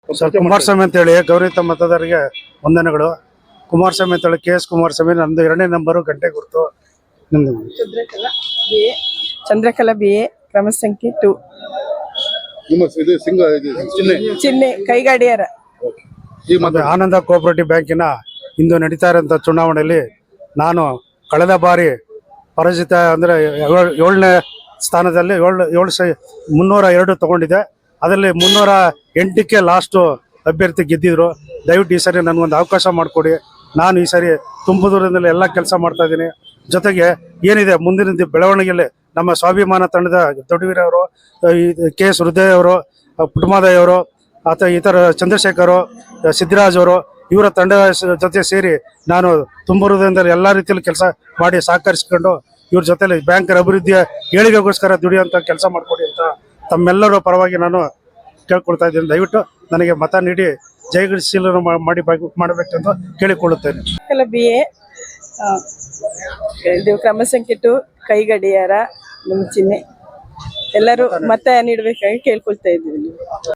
Sir, Kumaraswamy ಅಂತೇಳಿ ಗೌರವಿತ ಮತದಾರರಿಗೆ ವಂದನೆಗಳು. ಕುಮಾರಸ್ವಾಮಿ ಅಂತೇಳಿ KS ಕುಮಾರಸ್ವಾಮಿ, ನಂದು 2ನೇ ನಂಬರು ಗಂಟೆ ಗುರುತು. ನಿಮ್ದು ಚಂದ್ರಕಲಾ BA, ಕ್ರಮ ಸಂಖ್ಯೆ 2. ಚಿಹ್ನೆ ಕೈಗಾಡಿಯಾರ. ಆನಂದ ಕೋಆಪರೇಟಿವ್ ಬ್ಯಾಂಕಿನ ಇಂದು ನಡೀತಾ ಇರೋಂಥ ಚುನಾವಣೆಯಲ್ಲಿ ನಾನು ಕಳೆದ ಬಾರಿ ಪರಾಜಿತ ಅಂದರೆ 7ನೇ ಸ್ಥಾನದಲ್ಲಿ 302 ತಗೊಂಡಿದ್ದೆ. ಅದರಲ್ಲಿ 308ಕ್ಕೆ ಲಾಸ್ಟು ಅಭ್ಯರ್ಥಿ ಗೆದ್ದಿದ್ರು. ದಯವಿಟ್ಟು ಈ ಸರಿ ನನಗೊಂದು ಅವಕಾಶ ಮಾಡಿಕೊಡಿ. ನಾನು ಈ ಸರಿ ತುಂಬುದೂರದಲ್ಲಿ ಎಲ್ಲ ಕೆಲಸ ಮಾಡ್ತಾ ಇದ್ದೀನಿ. ಜೊತೆಗೆ ಏನಿದೆ ಮುಂದಿನ ಬೆಳವಣಿಗೆಯಲ್ಲಿ ನಮ್ಮ ಸ್ವಾಭಿಮಾನ ತಂಡದ ದೊಡ್ಡವೀರವರು, KS ಹೃದಯ ಅವರು, ಪುಟ್ಟಮಾದಯ್ಯ ಅವರು, ಅಥವಾ ಇತರ ಚಂದ್ರಶೇಖರ್, ಸಿದ್ದರಾಜ್ ಅವರು, ಇವರ ತಂಡ ಜೊತೆ ಸೇರಿ ನಾನು ತುಂಬುವುದರಿಂದ ಎಲ್ಲ ರೀತಿಯಲ್ಲಿ ಕೆಲಸ ಮಾಡಿ ಸಹಕರಿಸಿಕೊಂಡು ಇವ್ರ ಜೊತೆಲಿ ಬ್ಯಾಂಕರ ಅಭಿವೃದ್ಧಿಯ ಏಳಿಗೆಗೋಸ್ಕರ ದುಡಿಯುವಂಥ ಕೆಲಸ ಮಾಡಿಕೊಡಿ ಅಂತ ತಮ್ಮೆಲ್ಲರ ಪರವಾಗಿ ನಾನು ಕೇಳ್ಕೊಳ್ತಾ ಇದ್ದೀನಿ. ದಯವಿಟ್ಟು ನನಗೆ ಮತ ನೀಡಿ ಜಯಶೀಲನ ಮಾಡಬೇಕೆಂದು ಕೇಳಿಕೊಳ್ಳುತ್ತೇನೆ. BA, ಇದು ಕ್ರಮ ಸಂಖ್ಯೆ 2 ಕೈಗಡಿಯಾರ ನಮ್ಮ ಚಿಹ್ನೆ. ಎಲ್ಲರೂ ಮತ ನೀಡಬೇಕಾಗಿ ಕೇಳ್ಕೊಳ್ತಾ ಇದ್ದೀವಿ.